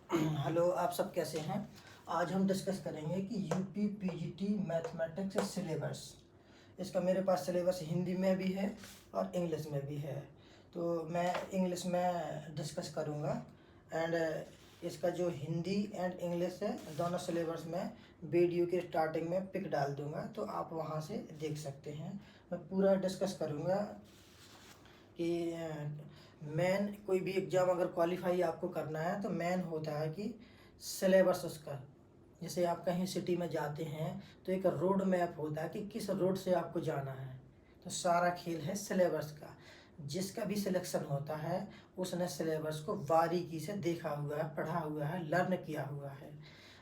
Hello, आप सब कैसे हैं। आज हम डिस्कस करेंगे कि यूपी पीजीटी मैथमेटिक्स सिलेबस। इसका मेरे पास सिलेबस हिंदी में भी है और इंग्लिश में भी है। तो मैं इंग्लिश में डिस्कस करूँगा एंड इसका जो हिंदी एंड इंग्लिश है दोनों सिलेबस में वीडियो के स्टार्टिंग में पिक डाल दूँगा, तो आप वहाँ से देख सकते हैं। मैं पूरा डिस्कस करूँगा कि मेन कोई भी एग्ज़ाम अगर क्वालिफाई आपको करना है तो मेन होता है कि सिलेबस उसका। जैसे आप कहीं सिटी में जाते हैं तो एक रोड मैप होता है कि किस रोड से आपको जाना है। तो सारा खेल है सिलेबस का। जिसका भी सिलेक्शन होता है उसने सिलेबस को बारीकी से देखा हुआ है, पढ़ा हुआ है, लर्न किया हुआ है।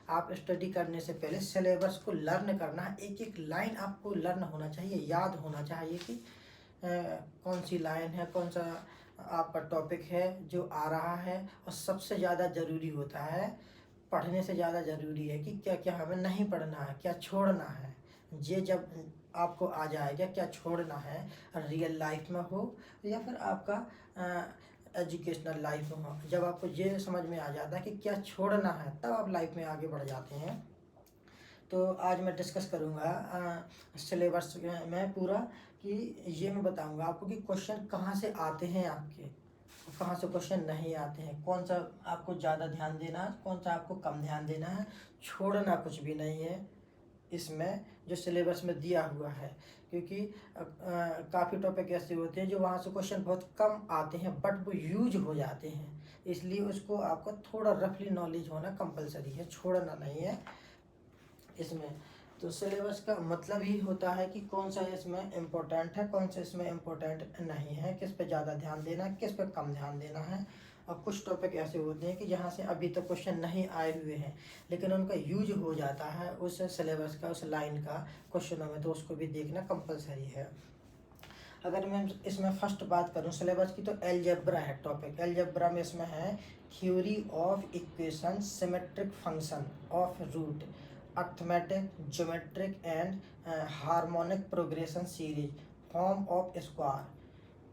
आप स्टडी करने से पहले सिलेबस को लर्न करना है। एक एक लाइन आपको लर्न होना चाहिए, याद होना चाहिए कि कौन सी लाइन है, कौन सा आपका टॉपिक है जो आ रहा है। और सबसे ज़्यादा ज़रूरी होता है, पढ़ने से ज़्यादा ज़रूरी है कि क्या क्या हमें नहीं पढ़ना है, क्या छोड़ना है। ये जब आपको आ जाएगा क्या छोड़ना है, रियल लाइफ में हो या फिर आपका एजुकेशनल लाइफ में हो, जब आपको ये समझ में आ जाता है कि क्या छोड़ना है तब आप लाइफ में आगे बढ़ जाते हैं। तो आज मैं डिस्कस करूँगा सिलेबस में पूरा कि ये मैं बताऊँगा आपको कि क्वेश्चन कहाँ से आते हैं आपके, कहाँ से क्वेश्चन नहीं आते हैं, कौन सा आपको ज़्यादा ध्यान देना है, कौन सा आपको कम ध्यान देना है। छोड़ना कुछ भी नहीं है इसमें जो सिलेबस में दिया हुआ है, क्योंकि काफ़ी टॉपिक ऐसे होते हैं जो वहाँ से क्वेश्चन बहुत कम आते हैं बट वो यूज हो जाते हैं। इसलिए उसको आपको थोड़ा रफली नॉलेज होना कंपलसरी है, छोड़ना नहीं है इसमें। तो सिलेबस का मतलब ही होता है कि कौन सा इसमें इम्पोर्टेंट है, कौन सा इसमें इम्पोर्टेंट नहीं है, किस पे ज़्यादा ध्यान देना है, किस पे कम ध्यान देना है। और कुछ टॉपिक ऐसे होते हैं कि जहाँ से अभी तक क्वेश्चन नहीं आए हुए हैं लेकिन उनका यूज हो जाता है उस सिलेबस का, उस लाइन का क्वेश्चनों में, तो उसको भी देखना कंपलसरी है। अगर मैं इसमें फर्स्ट बात करूं सिलेबस की तो एलजेब्रा है टॉपिक। एलजेब्रा में इसमें है theory of equation, symmetric function of root, arithmetic, geometric and harmonic progression series, form of square,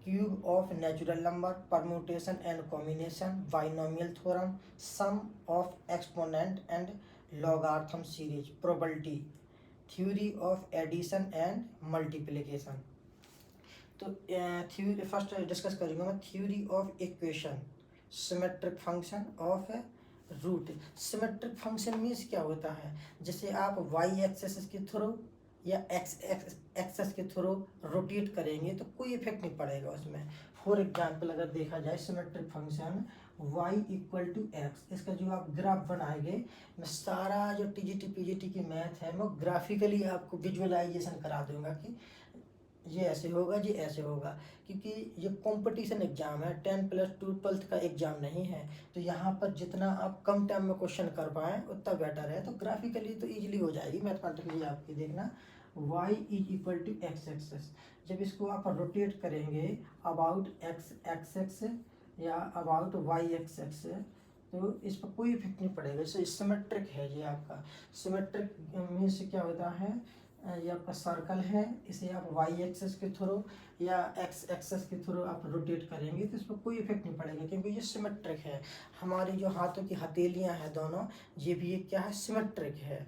cube of natural number, permutation and combination, binomial theorem, sum of exponent and logarithm series, probability, theory of addition and multiplication. तो theory first discuss करूँगा मैं theory of equation, symmetric function of root. Symmetric function means क्या होता है, जैसे आप Y axis के through या एक्सेस के थ्रू रोटेट करेंगे तो कोई इफेक्ट नहीं पड़ेगा उसमें। फॉर एग्जांपल अगर देखा जाए symmetric function y equal to x, इसका जो आप ग्राफ बनाएंगे, मैं सारा जो टीजीटी पीजीटी की मैथ है मैं ग्राफिकली आपको विजुअलाइजेशन करा दूंगा कि ये ऐसे होगा, ये ऐसे होगा। क्योंकि ये कंपटीशन एग्जाम है, 10+2 12th का एग्जाम नहीं है। तो यहाँ पर जितना आप कम टाइम में क्वेश्चन कर पाएँ उतना बेटर है। तो ग्राफिकली तो इजीली हो जाएगी मैथमेटिकली आपकी। देखना y is equal to x axis, जब इसको आप रोटेट करेंगे अबाउट एक्स एक्सेस या अबाउट वाई एक्सेस तो इस पर कोई इफेक्ट नहीं पड़ेगा। इससे सिमेट्रिक है ये आपका। सिमेट्रिक मीन्स क्या होता है, ये आपका सर्कल है, इसे आप वाई एक्सेस के थ्रू या एक्स एक्सेस के थ्रू आप रोटेट करेंगे तो इस पर कोई इफेक्ट नहीं पड़ेगा क्योंकि ये सिमेट्रिक है। हमारी जो हाथों की हथेलियां हैं दोनों, ये भी एक क्या है, सिमेट्रिक है।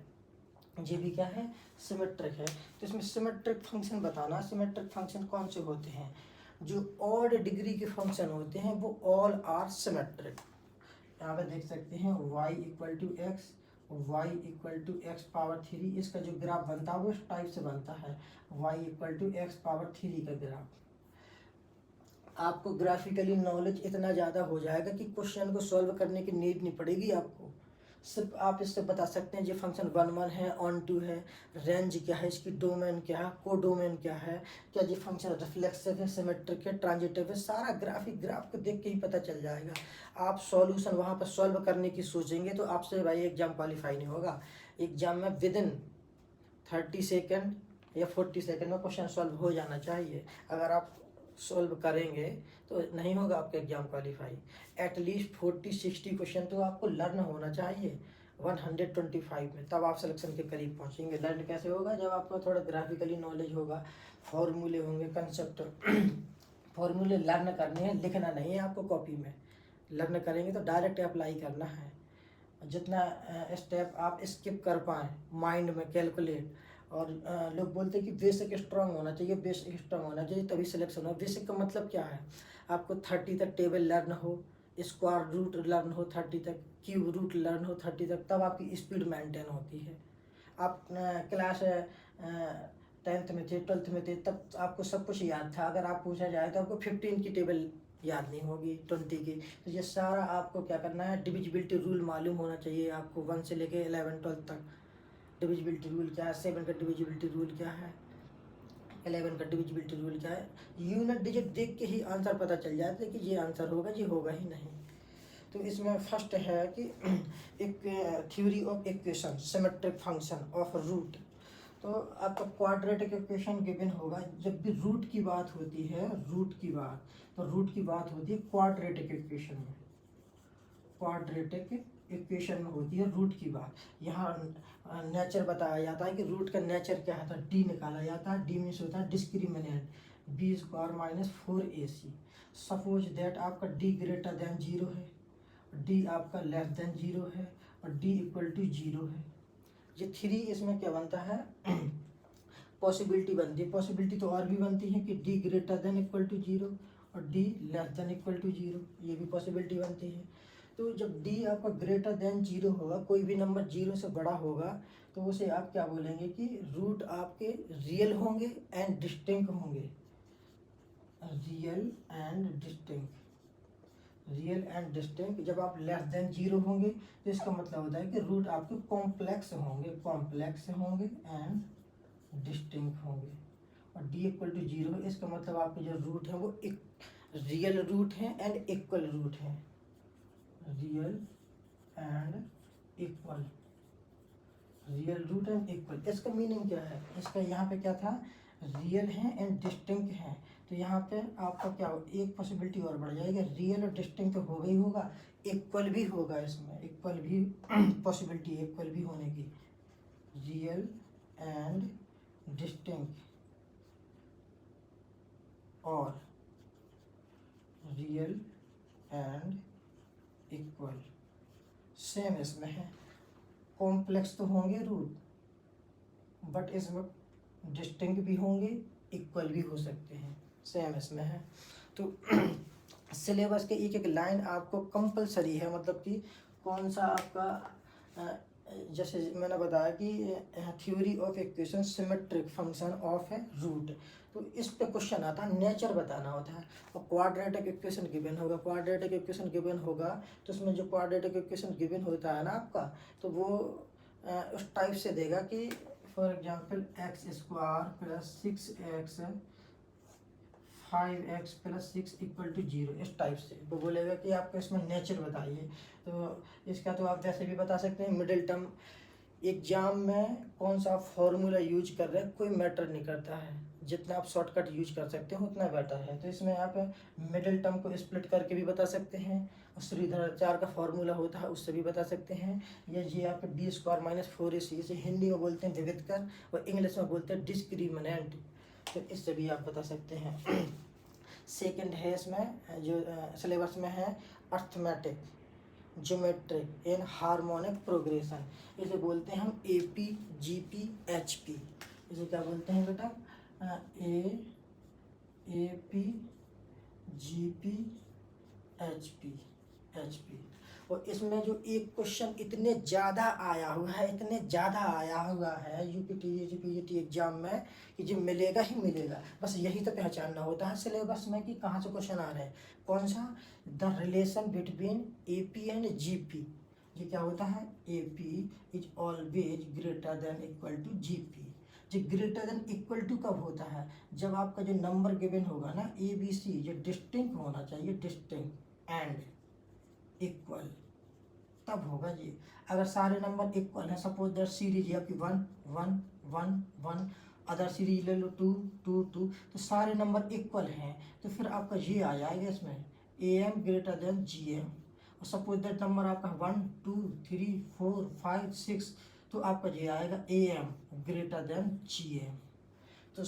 ये भी क्या है, सिमेट्रिक है। तो इसमें सिमेट्रिक फंक्शन बताना, सिमेट्रिक फंक्शन कौन से होते हैं, जो ऑड डिग्री के फंक्शन होते हैं वो ऑल आर सिमेट्रिक। यहाँ पे देख सकते हैं y equal to x, y equal to x power 3, इसका जो ग्राफ बनता है वो इस टाइप से बनता है, y equal to x power 3 का ग्राफ। आपको ग्राफिकली नॉलेज इतना ज़्यादा हो जाएगा कि क्वेश्चन को सॉल्व करने की नीड नहीं पड़ेगी आपको। सिर्फ आप इससे बता सकते हैं ये फंक्शन 1 1 है, ऑन 2 है, रेंज क्या है, इसकी डोमेन क्या है, को डोमेन क्या है, क्या ये फंक्शन रिफ्लेक्सिव है, सिमेट्रिक है, ट्रांजिटिव है। सारा ग्राफ को देख के ही पता चल जाएगा। आप सॉल्यूशन वहाँ पर सॉल्व करने की सोचेंगे तो आपसे भाई एग्जाम क्वालिफाई नहीं होगा। एग्जाम में विदिन 30 सेकेंड या 40 सेकेंड में क्वेश्चन सॉल्व हो जाना चाहिए। अगर आप सॉल्व करेंगे तो नहीं होगा आपका एग्जाम क्वालिफाई। एटलीस्ट 40-60 क्वेश्चन तो आपको लर्न होना चाहिए 125 में, तब आप सिलेक्शन के करीब पहुंचेंगे। लर्न कैसे होगा, जब आपको थोड़ा ग्राफिकली नॉलेज होगा, फॉर्मूले होंगे, कंसेप्ट फॉर्मूले लर्न करने हैं, लिखना नहीं है आपको कॉपी में। लर्न करेंगे तो डायरेक्ट अप्लाई करना है। जितना स्टेप आप स्किप कर पाएँ माइंड में कैलकुलेट। और लोग बोलते हैं कि बेसिक स्ट्रांग होना चाहिए, बेसिक स्ट्रांग होना चाहिए तभी सिलेक्शन हो। बेसिक का मतलब क्या है, आपको 30 तक टेबल लर्न हो, स्क्वायर रूट लर्न हो 30 तक, क्यूब रूट लर्न हो 30 तक, तब आपकी स्पीड मेंटेन होती है। आप क्लास 10th में थे, 12th में थे, तब आपको सब कुछ याद था। अगर आप पूछा जाए तो आपको 15 की टेबल याद नहीं होगी, 20 की। तो ये सारा आपको क्या करना है, डिविजिबिलिटी रूल मालूम होना चाहिए आपको 1 से लेके 11 12 तक। डिविजिबिलिटी रूल क्या है, 7 का डिविजिबिलिटी रूल क्या है, 11 का डिविजिबिलिटी रूल क्या है। यूनिट डिजिट देख के ही आंसर पता चल जाता है कि ये आंसर होगा, ये होगा ही नहीं। तो इसमें फर्स्ट है कि एक theory of equation symmetric function of root. तो आपका क्वाड्रेटिक इक्वेशन गिवन होगा। जब भी रूट की बात होती है, रूट की बात, तो रूट की बात होती है क्वाड्रेटिक इक्वेशन में, क्वाड्रेटिक इक्वेशन में होती है रूट की बात। यहाँ नेचर बताया जाता है कि रूट का नेचर क्या है, तो डी निकाला जाता है। डी मीन्स होता है discriminant, B square minus 4ac। Suppose that आपका डी ग्रेटर देन 0 है, डी आपका लेस देन 0 है, और डी इक्वल टू 0 है। ये 3 इसमें क्या बनता है, पॉसिबिलिटी बनती है। पॉसिबिलिटी तो और भी बनती है कि D greater than equal to 0 और D less than equal to 0, ये भी पॉसिबिलिटी बनती है। तो जब डी आपका ग्रेटर देन 0 होगा, कोई भी नंबर 0 से बड़ा होगा, तो उसे आप क्या बोलेंगे कि रूट आपके रियल होंगे एंड डिस्टिंक्ट होंगे, real and distinct, real and distinct. जब आप लेस देन 0 होंगे तो इसका मतलब होता है कि रूट आपके कॉम्प्लेक्स होंगे, कॉम्प्लेक्स होंगे एंड डिस्टिंक्ट होंगे। और डी इक्वल टू 0, इसका मतलब आपके जो रूट है वो एक रियल रूट है एंड इक्वल रूट है, real and equal, real root and equal. इसका मीनिंग क्या है, इसका यहाँ पे क्या था, रियल है एंड डिस्टिंक्ट है। तो यहाँ पे आपका क्या हो, एक पॉसिबिलिटी और बढ़ जाएगी, रियल और डिस्टिंक्ट तो होगा ही होगा, इक्वल भी होगा। इसमें इक्वल भी पॉसिबिलिटी, इक्वल भी होने की, रियल एंड डिस्टिंक्ट और रियल एंड इक्वल सेम इसमें है। कॉम्प्लेक्स तो होंगे रूट, बट इसमें डिस्टिंक्ट भी होंगे, इक्वल भी हो सकते हैं, सेम इसमें है। तो सिलेबस के एक एक लाइन आपको कंपलसरी है, मतलब कि कौन सा आपका जैसे मैंने बताया कि theory of equation symmetric function of है रूट, तो इस पे क्वेश्चन आता है, नेचर बताना होता है। और क्वाड्रेटिक इक्वेशन गिवन होगा, क्वाड्रेटिक इक्वेशन गिवन होगा तो उसमें जो क्वाड्रेटिक इक्वेशन गिवन होता है ना आपका, तो वो उस टाइप से देगा कि for example x square plus 6x 5x plus 6 equal to 0, इस टाइप से वो बोलेगा कि आपको इसमें नेचर बताइए। तो इसका तो आप वैसे भी बता सकते हैं, मिडिल टर्म एग्जाम में कौन सा फार्मूला यूज कर रहे हैं कोई मैटर नहीं करता है, जितना आप शॉर्टकट यूज कर सकते हो उतना बेटर है। तो इसमें आप मिडिल टर्म को स्प्लिट करके भी बता सकते हैं, और श्रीधराचार्य का फार्मूला होता है उससे भी बता सकते हैं। ये आपका डी स्क्वायर माइनस 4ac, इसे हिंदी में बोलते हैं विविधकर और इंग्लिश में बोलते हैं डिस्क्रिमिनेंट, तो इससे भी आप बता सकते हैं। सेकंड है इसमें जो सिलेबस में है, अर्थमेटिक ज्योमेट्रिक इन हार्मोनिक प्रोग्रेशन, इसे बोलते हैं हम AP GP HP। इसे क्या बोलते हैं बेटा, AP GP HP। और इसमें जो एक क्वेश्चन इतने ज़्यादा आया हुआ है, इतने ज़्यादा आया हुआ है UPTE PGT एग्जाम में कि जो मिलेगा ही मिलेगा। बस यही तो पहचानना होता है सिलेबस में कि कहाँ से क्वेश्चन आ रहे हैं। कौन सा, the relation between AP and GP। ये क्या होता है, AP is always greater than equal to GP। जो ग्रेटर देन इक्वल टू कब होता है, जब आपका जो नंबर गिवन होगा ना ABC, जो डिस्टिंक्ट होना चाहिए, डिस्टिंक्ट एंड इक्वल, तब होगा ये। अगर सारे नंबर इक्वल हैं, सपोज दैट सीरीज है आपकी 1 1 1 1, अदर सीरीज ले लो 2 2 2, तो सारे नंबर इक्वल हैं, तो फिर आपका ये आ जाएगा इसमें AM ग्रेटर देन GM। और सपोज दैट नंबर आपका 1 2 3 4 5 6, तो आपका ये आएगा AM ग्रेटर देन GM। तो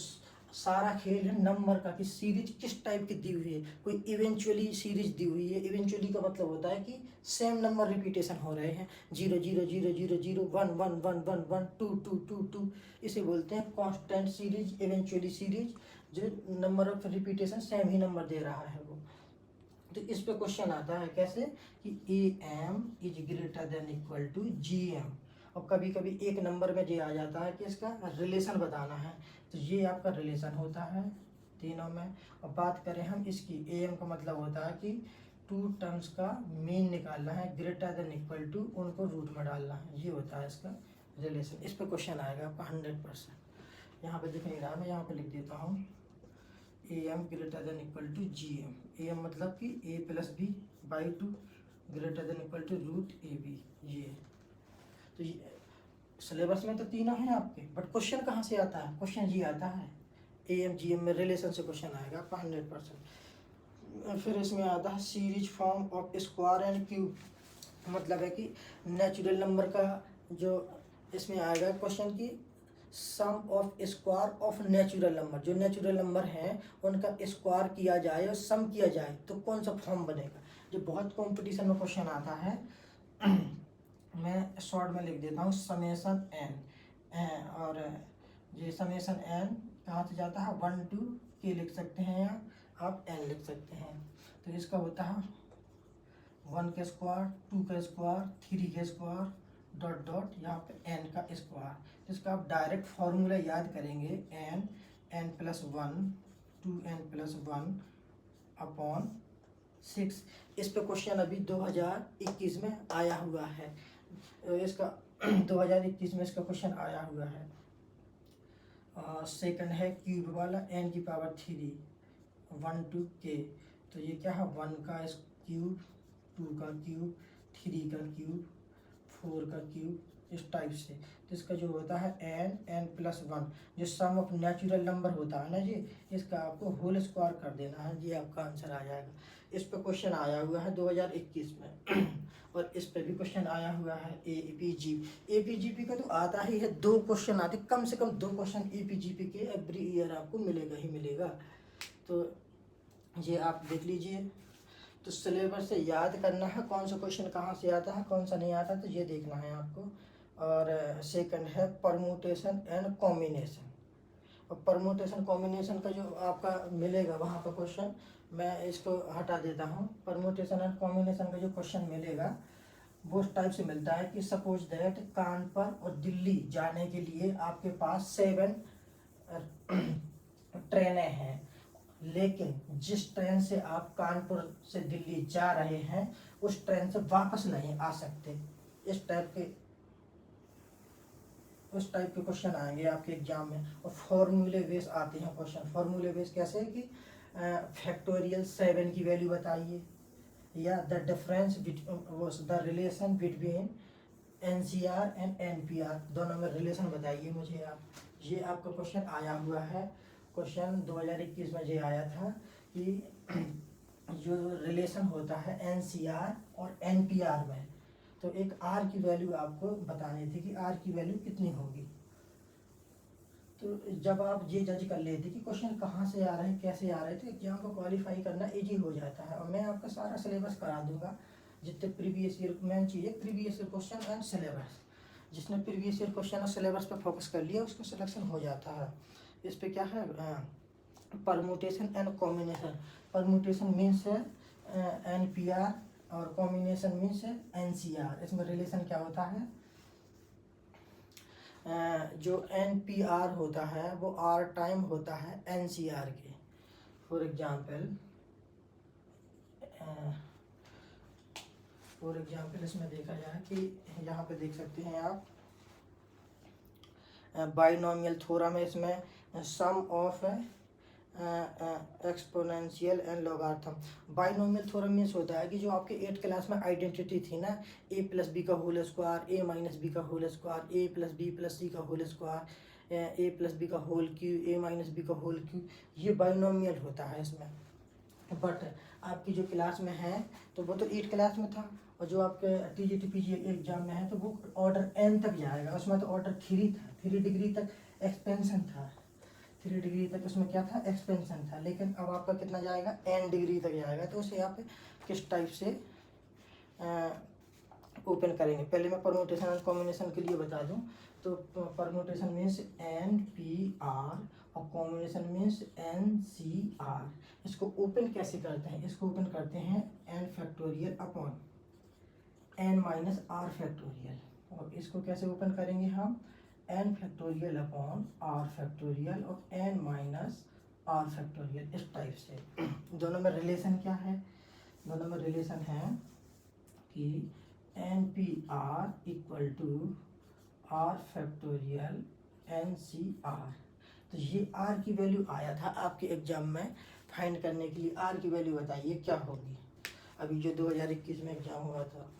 सारा खेल है नंबर का कि सीरीज किस टाइप की दी हुई है। कोई इवेंचुअली सीरीज दी हुई है, इवेंचुअली का मतलब होता है कि सेम नंबर रिपीटेशन हो रहे हैं, 0 0 0 0 0 1 1 1 1 1 2 2 2 2, इसे बोलते हैं कांस्टेंट सीरीज, इवेंचुअली सीरीज, जो नंबर ऑफ रिपीटेशन सेम ही नंबर दे रहा है वो। तो इस पे क्वेश्चन आता है कैसे कि A M is greater than equal to G M, और कभी कभी एक नंबर में ये आ जाता है कि इसका रिलेशन बताना है, तो ये आपका रिलेशन होता है तीनों में। और बात करें हम इसकी, ए एम का मतलब होता है कि टू टर्म्स का मीन निकालना है, ग्रेटर देन इक्वल टू उनको रूट में डालना है, ये होता है इसका रिलेशन। इस पे क्वेश्चन आएगा आपका 100%। यहाँ पे दिख नहीं रहा, मैं यहाँ पे लिख देता हूँ A M greater than equal to G M. A M मतलब कि A plus B by two greater than equal to root A B. ये तो ये सिलेबस में तो तीनों हैं आपके, बट क्वेश्चन कहाँ से आता है? क्वेश्चन ये आता है ए एम जी एम में रिलेशन से क्वेश्चन आएगा आपका 100%। फिर इसमें आता है series form of square and cube, मतलब है कि नेचुरल नंबर का जो इसमें आएगा क्वेश्चन की sum of square of natural number, जो नेचुरल नंबर हैं उनका स्क्वायर किया जाए और सम किया जाए तो कौन सा फॉर्म बनेगा। जो बहुत कंपटीशन में क्वेश्चन आता है मैं शॉर्ट में लिख देता हूँ समेशन एन, और ये समेशन एन कहाँ से जाता है 1 to के लिख सकते हैं या आप एन लिख सकते हैं। तो इसका होता है 1 का स्क्वायर, 2 का स्क्वायर, 3 का स्क्वायर, डॉट डॉट यहाँ पे एन का स्क्वायर। इसका आप डायरेक्ट फार्मूला याद करेंगे, एन प्लस 1 2n+1 अपॉन 6। इस पे क्वेश्चन अभी 2021 में आया हुआ है, इसका 2021 में इसका क्वेश्चन आया हुआ है। सेकंड है क्यूब वाला, n की पावर 3 1 to k, तो ये क्या है 1 का क्यूब, 2 का क्यूब, 3 का क्यूब, 4 का क्यूब, इस टाइप से। तो इसका जो होता है n+1, जो सम ऑफ नेचुरल नंबर होता है ना जी, इसका आपको होल स्क्वायर कर देना है, ये आपका आंसर आ जाएगा। इस पे क्वेश्चन आया हुआ है 2021 में और इस पे भी क्वेश्चन आया हुआ है एपीजीपी का तो आता ही है, 2 क्वेश्चन आते, कम से कम 2 क्वेश्चन एपीजीपी के एवरी ईयर आपको मिलेगा ही मिलेगा। तो ये आप देख लीजिए। तो सिलेबस से याद करना है कौन सा क्वेश्चन कहाँ से आता है कौन सा नहीं आता, तो ये देखना है आपको। और सेकंड है परमुटेशन एंड कॉम्बिनेशन, और परमुटेशन कॉम्बिनेशन का जो आपका मिलेगा वहाँ पर क्वेश्चन, मैं इसको हटा देता हूँ। परमुटेशन एंड कॉम्बिनेशन का जो क्वेश्चन मिलेगा वो उस टाइप से मिलता है कि सपोज दैट कानपुर और दिल्ली जाने के लिए आपके पास 7 ट्रेनें हैं, लेकिन जिस ट्रेन से आप कानपुर से दिल्ली जा रहे हैं उस ट्रेन से वापस नहीं आ सकते। इस टाइप के क्वेश्चन आएंगे आपके एग्जाम में। और फॉर्मूले बेस आते हैं क्वेश्चन। फॉर्मूले बेस कैसे है कि फैक्टोरियल 7 की वैल्यू बताइए, या the difference the relation between NCR and NPR, दोनों में रिलेशन बताइए मुझे आप। ये आपका क्वेश्चन आया हुआ है, क्वेश्चन 2021 में ये आया था कि जो रिलेशन होता है एनसीआर और एनपीआर में, तो एक आर की वैल्यू आपको बतानी थी कि आर की वैल्यू कितनी होगी। तो जब आप ये जज कर लेते कि क्वेश्चन कहाँ से आ रहे हैं कैसे आ रहे हैं, तो एग्जाम को क्वालिफाई करना इजी हो जाता है। और मैं आपका सारा सिलेबस करा दूंगा, जितने प्रीवियस ईयर, मेन चीज़ है previous year question and syllabus. जिसने प्रीवियस ईयर क्वेश्चन और सिलेबस पर फोकस कर लिया उसका सिलेक्शन हो जाता है। इस पे क्या है permutation and combination. Permutation means है एनपीआर और कॉम्बिनेशन मीन्स है एनसीआर। इसमें रिलेशन क्या होता है, जो एनपीआर होता है वो आर टाइम होता है एनसीआर के। फॉर एग्जाम्पल इसमें देखा जाए कि यहाँ पे देख सकते हैं आप बाइनोमियल थ्योरम है, इसमें sum of exponential and logarithm. Binomial theorem means होता है कि जो आपके 8th क्लास में आइडेंटिटी थी ना, a+b का होल स्क्वायर, a-b का होल स्क्वायर, a+b+c का होल स्क्वायर, a+b का होल क्यूब, a-b का होल क्यूब, ये बाइनोमियल होता है इसमें। बट आपकी जो क्लास में है तो वो तो 8th क्लास में था, और जो आपके टीजीटी पीजीएल एग्जाम में है तो वो ऑर्डर n तक जाएगा, उसमें तो ऑर्डर 3 था, 3 डिग्री तक एक्सपेंशन था। 3 डिग्री तक उसमें क्या था, एक्सपेंशन था, लेकिन अब आपका कितना जाएगा, n डिग्री तक जाएगा। तो उसे आप किस टाइप से ओपन करेंगे। पहले मैं परम्यूटेशन एंड कॉम्बिनेशन के लिए बता दूं, तो परम्यूटेशन मीन्स NPR और कॉम्बिनेशन मीन्स NCR। इसको ओपन कैसे करते हैं, इसको ओपन करते हैं n factorial upon n minus r factorial, और इसको कैसे ओपन करेंगे हम, n factorial upon r factorial और n माइनस r फैक्टोरियल, इस टाइप से। दोनों में रिलेशन क्या है, दोनों में रिलेशन है कि NPR equal to R factorial NCR। तो ये R की वैल्यू आया था आपके एग्जाम में, फाइंड करने के लिए R की वैल्यू बताइए क्या होगी, अभी जो 2021 में एग्जाम हुआ था।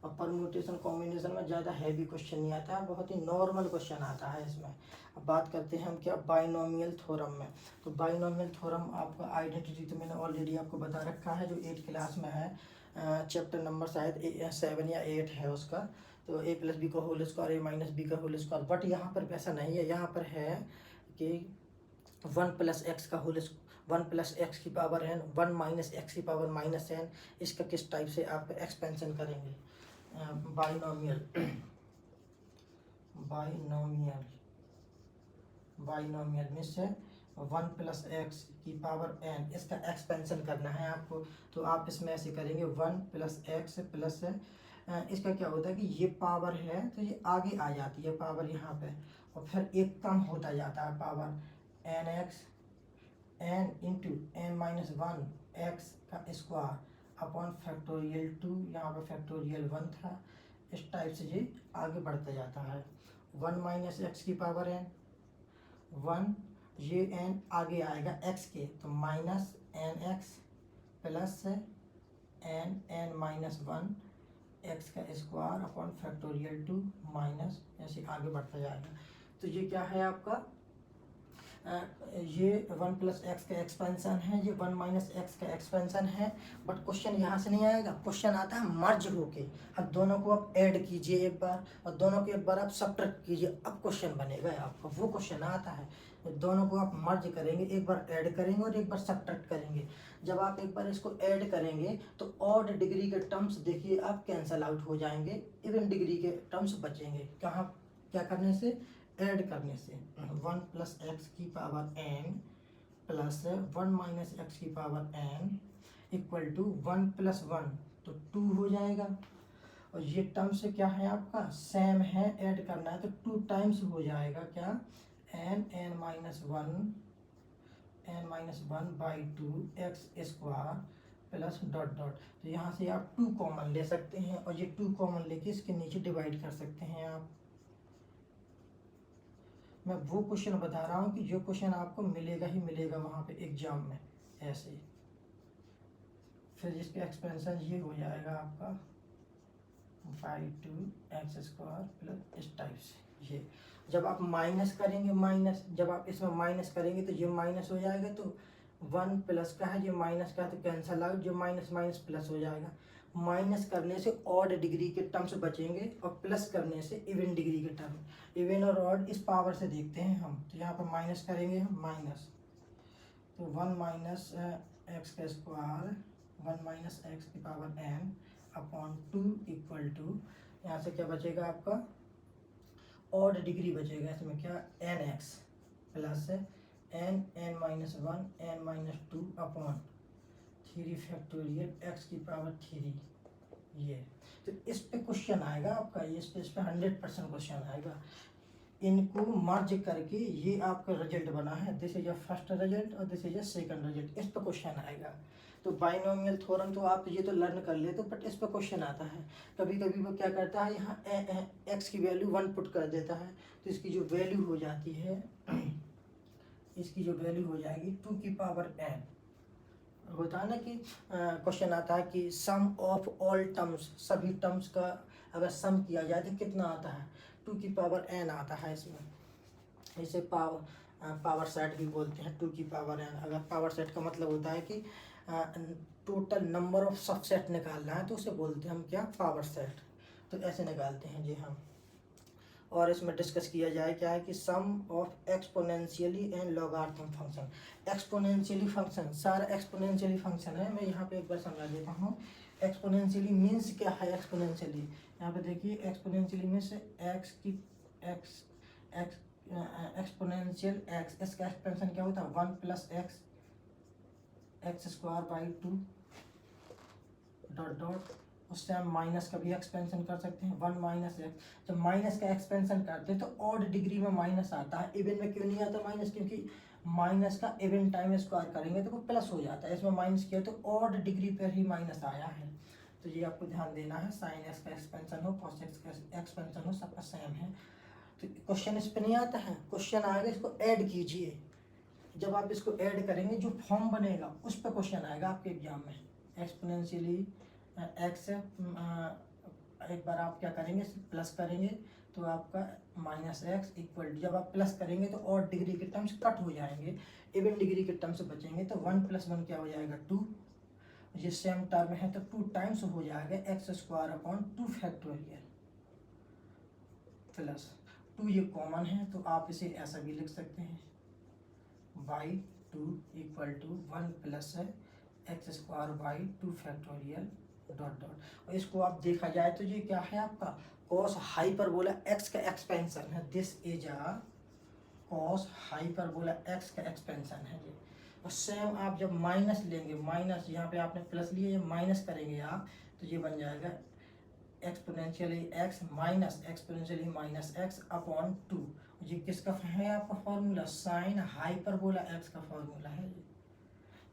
और परम्यूटेशन कॉम्बिनेशन में ज़्यादा हैवी क्वेश्चन नहीं आता है, बहुत ही नॉर्मल क्वेश्चन आता है इसमें। अब बात करते हैं हम क्या, बाइनोमियल थ्योरम में। तो बाइनोमियल थ्योरम आपका आइडेंटिटी तो मैंने ऑलरेडी आपको बता रखा है, जो 8 क्लास में है, चैप्टर नंबर शायद 7 या 8 है उसका। तो a प्लस बी का whole square, a minus B का होल स्क्वायर, बट यहाँ पर वैसा नहीं है, यहाँ पर है कि 1 प्लस एक्स का होल 1 प्लस एक्स की पावर n, 1 माइनस एक्स की पावर माइनस n। इसका किस टाइप से आप एक्सपेंशन करेंगे, बाइनोमियल बाइनोमियल बाइनोमियल में से 1 प्लस एक्स की पावर n, इसका एक्सपेंशन करना है आपको। तो आप इसमें ऐसे करेंगे 1 प्लस एक्स प्लस इसका क्या होता है कि ये पावर है तो ये आगे आ जाती है पावर यहाँ पे, और फिर एक कम होता जाता है power nx n into n minus 1 x का स्क्वायर अपॉन फैक्टोरियल 2, यहाँ पर फैक्टोरियल 1 था। इस टाइप से ये आगे बढ़ता जाता है। 1 माइनस एक्स की पावर n 1, ये n आगे आएगा x के, तो minus nx plus n minus 1 x का स्क्वायर अपॉन फैक्टोरियल 2 माइनस, ऐसे आगे बढ़ता जाएगा। तो ये क्या है आपका, ये 1 प्लस एक्स का एक्सपेंशन है, ये 1 माइनस एक्स का एक्सपेंशन है। बट क्वेश्चन यहाँ से नहीं आएगा, क्वेश्चन आता है मर्ज होके। अब दोनों को आप ऐड कीजिए एक बार, और दोनों को एक बार आप सब्ट्रैक्ट कीजिए, अब क्वेश्चन बनेगा आपका। वो क्वेश्चन आता है, दोनों को आप मर्ज करेंगे, एक बार ऐड करेंगे और एक बार सब्ट्रैक्ट करेंगे। जब आप एक बार इसको ऐड करेंगे तो ऑड डिग्री के टर्म्स देखिए आप कैंसल आउट हो जाएंगे, इवन डिग्री के टर्म्स बचेंगे। कहाँ, क्या करने से, ऐड करने से। 1 प्लस एक्स की power n plus 1 minus x की power n equal to 1 plus 1 तो 2 हो जाएगा। और ये टर्म से क्या है आपका, सेम है, ऐड करना है तो 2 टाइम्स हो जाएगा क्या, n minus 1 by 2 x square plus dot dot. तो यहाँ से आप 2 कॉमन ले सकते हैं, और ये 2 कॉमन लेके इसके नीचे डिवाइड कर सकते हैं आप। मैं वो क्वेश्चन बता रहा हूँ कि जो क्वेश्चन आपको मिलेगा ही मिलेगा वहाँ पे एग्जाम में, ऐसे। फिर इसका एक्सपेंशन ये हो जाएगा आपका बाई 2 एक्स स्क्वायर प्लस इस टाइप से। ये जब आप माइनस करेंगे, माइनस जब आप इसमें माइनस करेंगे तो ये माइनस हो जाएगा, तो 1 प्लस का है, ये माइनस का है, तो कैंसल आउट, जो माइनस माइनस प्लस हो जाएगा। माइनस करने से ऑड डिग्री के टर्म्स बचेंगे, और प्लस करने से इवन डिग्री के टर्म। इवन और ऑड इस पावर से देखते हैं हम, तो यहाँ पर माइनस करेंगे हम, माइनस, तो 1 माइनस एक्स का स्क्वायर 1 माइनस एक्स की power n upon 2 equal to, यहाँ से क्या बचेगा आपका, ऑड डिग्री बचेगा इसमें क्या, nx plus n minus 1 n minus 2 upon 3 factorial x की पावर 3। ये तो इस पे क्वेश्चन आएगा आपका, ये इस पे 100% क्वेश्चन आएगा। इनको मर्ज करके ये आपका रिजल्ट बना है, this is a first result और this is a second result, इस पर क्वेश्चन आएगा। तो बाइनोमियल थ्योरम तो आप ये तो लर्न कर ले, तो बट इस पर क्वेश्चन आता है। कभी कभी वो क्या करता है, यहाँ एक्स की वैल्यू 1 पुट कर देता है, तो इसकी जो वैल्यू हो जाती है, इसकी जो वैल्यू हो जाएगी 2 की पावर n। होता है ना कि क्वेश्चन आता है कि सम ऑफ ऑल टर्म्स, सभी टर्म्स का अगर सम किया जाए तो कितना आता है, 2 की पावर n आता है इसमें। इसे पावर सेट भी बोलते हैं, 2 की पावर n। अगर पावर सेट का मतलब होता है कि टोटल नंबर ऑफ सबसेट निकालना है, तो उसे बोलते हैं हम क्या, पावर सेट। तो ऐसे निकालते हैं जी हम। और इसमें डिस्कस किया जाए क्या है कि sum of exponentially and logarithm function. Exponentially function, सारा एक्सपोनेंशियली फंक्शन है। मैं यहाँ पे एक बार समझा देता हूँ। एक्सपोनेंशियली मीन्स क्या है? एक्सपोनेंशियली यहाँ पे देखिए, एक्सपोनेंशियली मीन्स एक्स की एक्स एक्स एक्सपोनेंशियल एक्स, इसका एक्सपेंशन क्या होता है? 1 + x x square by 2 dot dot. उससे हम माइनस का भी एक्सपेंशन कर सकते हैं, 1 - x। जब माइनस का एक्सपेंशन करते हैं तो ऑड डिग्री में माइनस आता है, इवन में क्यों नहीं आता माइनस? क्योंकि माइनस का इवन टाइम स्क्वायर करेंगे तो वो प्लस हो जाता है। इसमें माइनस किया तो ऑड डिग्री पर ही माइनस आया है, तो ये आपको ध्यान देना है। साइन एक्स का एक्सपेंशन हो, कॉस एक्स का एक्सपेंशन हो, सबका सेम है। तो क्वेश्चन इस पर नहीं आता है, क्वेश्चन आएगा इसको ऐड कीजिए। जब आप इसको ऐड करेंगे जो फॉर्म बनेगा उस पर क्वेश्चन आएगा आपके एग्जाम में। एक्सपोनेंशियली एक्स, एक बार आप क्या करेंगे, प्लस करेंगे तो आपका -x इक्वल, जब आप प्लस करेंगे तो और डिग्री के टर्म्स कट हो जाएंगे, इवन डिग्री के टर्म्स बचेंगे। तो 1 + 1 क्या हो जाएगा? 2। ये सेम टर्म है तो 2 टाइम्स हो जाएगा x² / 2 फैक्टोरियल प्लस 2। ये कॉमन है तो आप इसे ऐसा भी लिख सकते हैं, /2 = 1 + x² / 2 फैक्टोरियल डॉट डॉट। और इसको आप देखा जाए तो ये क्या है आपका? कॉस हाइपरबोला x का एक्सपेंशन है। This is a cos hyperbola x का एक्सपेंशन है ये। और सेम आप जब माइनस लेंगे, माइनस यहाँ पे आपने प्लस लिए, ये माइनस करेंगे आप तो ये बन जाएगा exponentially x minus exponentially -x upon 2। ये किसका है आपका फॉर्मूला? साइन हाइपरबोला x का फॉर्मूला है ये।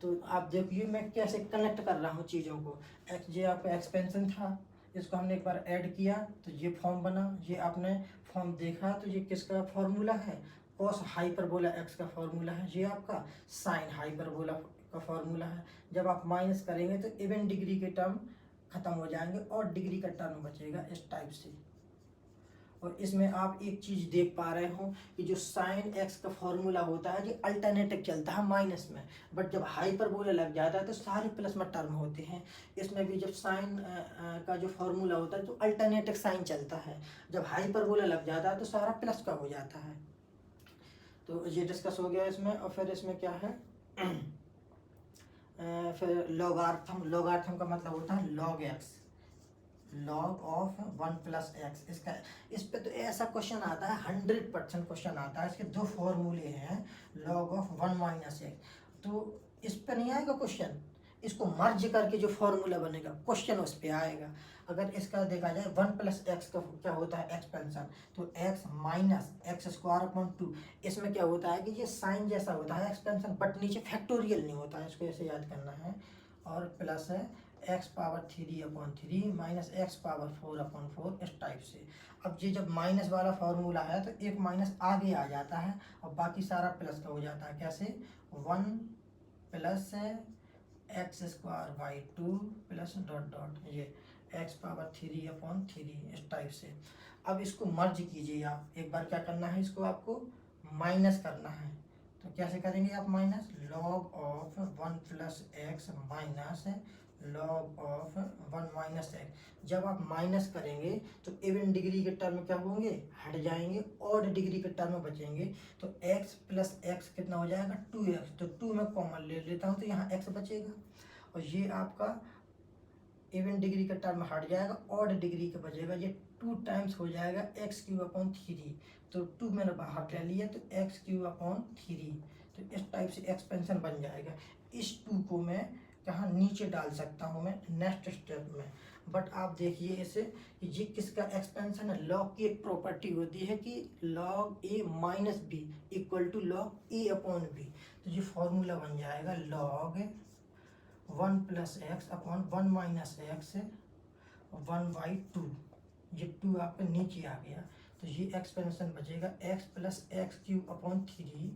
तो आप देखिए मैं कैसे कनेक्ट कर रहा हूँ चीज़ों को। एक्स, ये आपका एक्सपेंशन था, इसको हमने एक बार ऐड किया तो ये फॉर्म बना। ये आपने फॉर्म देखा तो ये किसका फॉर्मूला है? कॉस हाइपरबोला x का फॉर्मूला है। ये आपका साइन हाइपरबोला का फॉर्मूला है। जब आप माइनस करेंगे तो इवन डिग्री के टर्म खत्म हो जाएंगे और डिग्री का टर्म बचेगा, इस टाइप से। और इसमें आप एक चीज देख पा रहे हो कि जो साइन एक्स का फॉर्मूला होता है ये अल्टरनेटिव चलता है माइनस में, बट जब हाइपरबोला लग जाता है तो सारे प्लस में टर्म होते हैं। इसमें भी जब साइन का जो फॉर्मूला होता है तो अल्टरनेटिव साइन चलता है, जब हाइपरबोला लग जाता है तो सारा प्लस का हो जाता है। तो ये डिस्कस हो गया इसमें। और फिर इसमें क्या है फिर लॉगरिथम। लॉगरिथम का मतलब होता है log x, log of 1 + x। इसका इस पे तो ऐसा क्वेश्चन आता है, 100% क्वेश्चन आता है। इसके 2 फॉर्मूले हैं, log of 1 - x। तो इस पे नहीं आएगा क्वेश्चन, इसको मर्ज करके जो फॉर्मूला बनेगा क्वेश्चन उस पे आएगा। अगर इसका देखा जाए 1 + x का क्या होता है? एक्सपेंशन। तो x - x² / 2, इसमें क्या होता है कि ये साइन जैसा होता है एक्सपेंशन, बट नीचे फैक्टोरियल नहीं होता है, इसको ऐसे याद करना है। और प्लस है x⁻³ - x⁻4/4, इस टाइप से। अब ये जब माइनस वाला फॉर्मूला है तो एक माइनस आगे आ जाता है और बाकी सारा प्लस का हो जाता है। कैसे? 1 + x² / 2 प्लस डॉट डॉट, ये x⁻3/3, इस टाइप से। अब इसको मर्ज कीजिए आप। एक बार क्या करना है, इसको आपको माइनस करना है। तो कैसे करेंगे आप minus? log of 1 + x minus log of 1 - x। जब आप माइनस करेंगे तो इवन डिग्री के टर्म क्या होंगे? हट जाएंगे, ऑड डिग्री के टर्म बचेंगे। तो x + x कितना हो जाएगा? 2x। तो 2 में कॉमन ले लेता हूँ तो यहाँ x बचेगा और ये आपका इवन डिग्री का टर्म हट जाएगा, ऑड डिग्री का बचेगा। ये 2 टाइम्स हो जाएगा x³ / 3। तो 2 मैंने बाहर ले लिया तो x³ / 3। तो इस टाइप से एक्सपेंशन बन जाएगा। इस 2 को मैं कहाँ नीचे डाल सकता हूँ मैं नेक्स्ट स्टेप में। बट आप देखिए इसे कि ये किसका एक्सपेंशन है? लॉग की एक प्रॉपर्टी होती है कि log a - b = log a/b। तो ये फॉर्मूला बन जाएगा log 1 + x अपॉन 1 - x 1/2। ये 2 आपका नीचे आ गया तो ये एक्सपेंशन बचेगा x + x³ / 3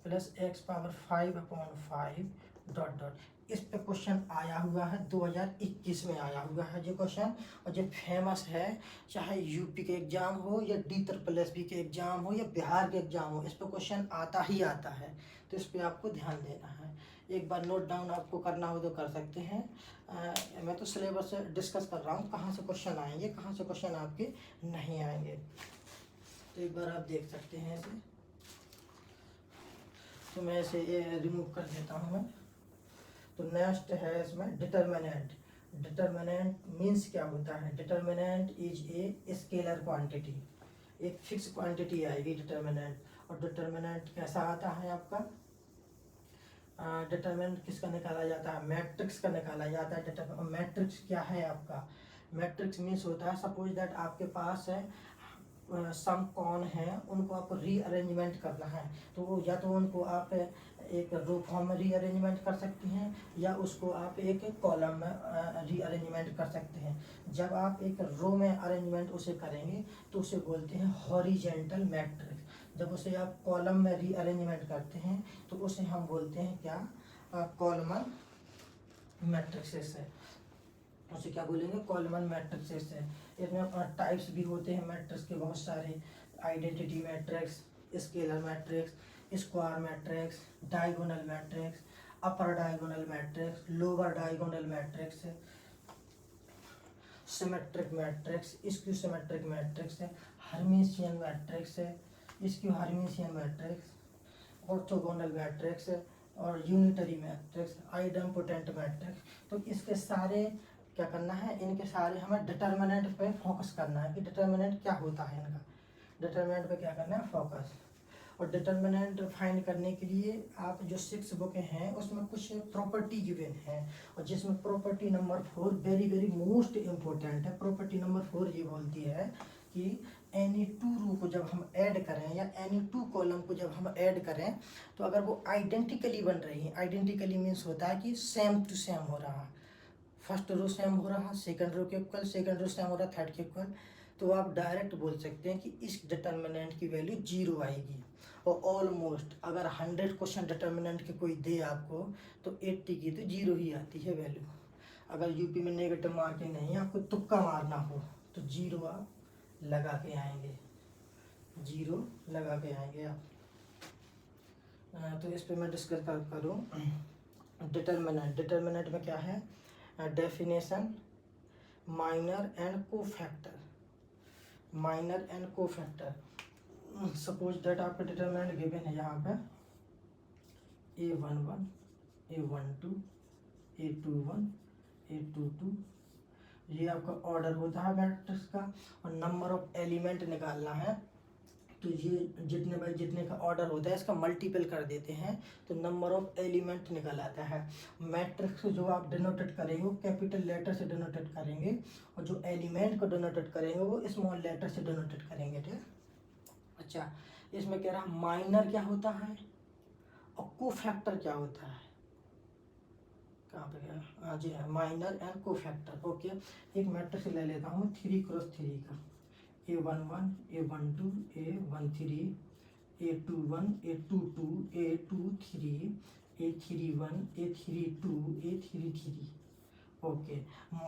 plus x⁻5/5 dot dot. इस पे क्वेश्चन आया हुआ है, 2021 में आया हुआ है ये क्वेश्चन। और ये फेमस है, चाहे यूपी के एग्जाम हो या DSSB के एग्जाम हो या बिहार के एग्जाम हो, इस पे क्वेश्चन आता ही आता है। तो इस पे आपको ध्यान देना है। एक बार नोट डाउन आपको करना हो तो कर सकते हैं। मैं तो सिलेबस डिस्कस कर रहा हूँ, कहाँ से क्वेश्चन आएंगे, कहाँ से क्वेश्चन आपके नहीं आएंगे। तो एक बार आप देख सकते हैं इसे। तो मैं इसे रिमूव कर देता हूँ मैं। तो नेक्स्ट है इसमें डिटर्मिनेंट। डिटर्मिनेंट मीन्स क्या होता है? Determinant is a scalar quantity, एक फिक्स क्वांटिटी आएगी डिटर्मिनेंट। और डिटर्मिनेंट कैसा आता है आपका? डिटर्मिनेंट किसका निकाला जाता है? मैट्रिक्स का निकाला जाता है। मैट्रिक्स क्या है आपका? मैट्रिक्स मीन्स होता है, सपोज दैट आपके पास है सम कौन है, उनको आपको रीअरेंजमेंट करना है, तो या तो उनको आप एक रो फॉर्म में रीअरेंजमेंट कर सकते हैं, या उसको आप एक कॉलम में रीअरेंजमेंट कर सकते हैं। जब आप एक रो में अरेंजमेंट उसे करेंगे तो उसे बोलते हैं हॉरिजेंटल मैट्रिक्स। जब उसे आप कॉलम में रीअरेंजमेंट करते हैं तो उसे हम बोलते हैं क्या? कॉलमन मैट्रिक्सेस है। उसे क्या बोलेंगे? कॉलमन मैट्रिक्सेस है। इसमें टाइप्स भी होते हैं मैट्रिक्स के बहुत सारे। Identity matrix, scalar matrix, square matrix, diagonal matrix, upper diagonal matrix, lower diagonal matrix, symmetric matrix, skew symmetric matrix है, हर्मिशियन मैट्रिक्स है, skew Hermitian matrix, orthogonal matrix और यूनिटरी मैट्रिक्स, आइडेम्पोटेंट मैट्रिक्स। तो इसके सारे क्या करना है? इनके सारे हमें डिटर्मिनेंट पे फोकस करना है कि डिटर्मिनेंट क्या होता है इनका। डिटर्मिनेंट पे क्या करना है? फोकस। और डिटर्मिनेंट फाइंड करने के लिए आप जो 6 बुकें हैं उसमें कुछ प्रॉपर्टी गिवन है, और जिसमें property number 4 very very most important है। प्रॉपर्टी नंबर 4 ये बोलती है कि एनी 2 रो को जब हम ऐड करें, या एनी 2 कॉलम को जब हम ऐड करें, तो अगर वो आइडेंटिकली बन रही है, आइडेंटिकली मीन्स होता है कि सेम टू सेम हो रहा, फर्स्ट रो सेम हो रहा, सेकंड रो के इक्वल, सेकंड रो सेम हो रहा, थर्ड के इक्वल, तो आप डायरेक्ट बोल सकते हैं कि इस डिटर्मिनेंट की वैल्यू 0 आएगी। और ऑलमोस्ट अगर 100 क्वेश्चन डिटर्मिनेंट के कोई दे आपको, तो 80 की तो 0 ही आती है वैल्यू। अगर यूपी में नेगेटिव मार्किंग नहीं, आपको तुक्का मारना हो, तो 0 आप लगा के आएंगे, 0 लगा के आएंगे आप। तो इस पर मैं डिस्कस करूँ। डिटर्मिनेंट, डिटर्मिनेंट में क्या है? Definition, minor and cofactor, minor and cofactor. Suppose that आपका डिटर्मिनेंट गिवन है यहाँ पे A11, A12, A21, A22, ये आपका ऑर्डर होता है मैट्रिक्स का। और नंबर ऑफ एलिमेंट निकालना है, तो ये जितने बाई जितने का ऑर्डर होता है इसका मल्टीपल कर देते हैं, तो नंबर ऑफ एलिमेंट निकल आता है। मैट्रिक्स जो आप डिनोटेट करेंगे वो कैपिटल लेटर से डिनोटेट करेंगे, और जो एलिमेंट को डिनोटेट करेंगे वो स्मॉल लेटर से डिनोटेट करेंगे, ठीक। अच्छा, इसमें कह रहा माइनर क्या होता है और कोफैक्टर क्या होता है? कहाँ पे गया? हाँ जी, है माइनर एंड कोफैक्टर। ओके, एक मैट्रिक्स ले लेता हूँ 3x3 का। A11, A12, A13, A21, A22, A23, A31, A32, A33। Okay,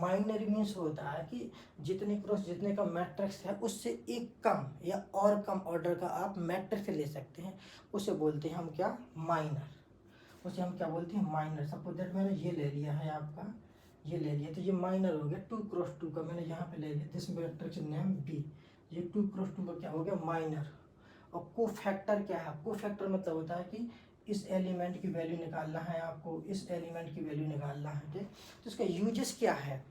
minor means होता है कि जितने क्रॉस जितने का मैट्रिक्स है उससे एक कम या और कम ऑर्डर का आप मैट्रिक्स ले सकते हैं, उसे बोलते हैं हम क्या? माइनर। उसे हम क्या बोलते हैं? माइनर। सपोज दैट मैंने ये ले लिया है आपका, ये ले लिया, तो ये माइनर हो गया। 2x2 का मैंने यहाँ पे ले लिया, दिस मैट्रिक्स नेम B, ये 2x2 का क्या हो गया? माइनर। और कोफैक्टर क्या है? कोफैक्टर मतलब होता है कि इस एलिमेंट की वैल्यू निकालना है आपको, इस एलिमेंट की वैल्यू निकालना है, ठीक। तो इसका यूजेस क्या है?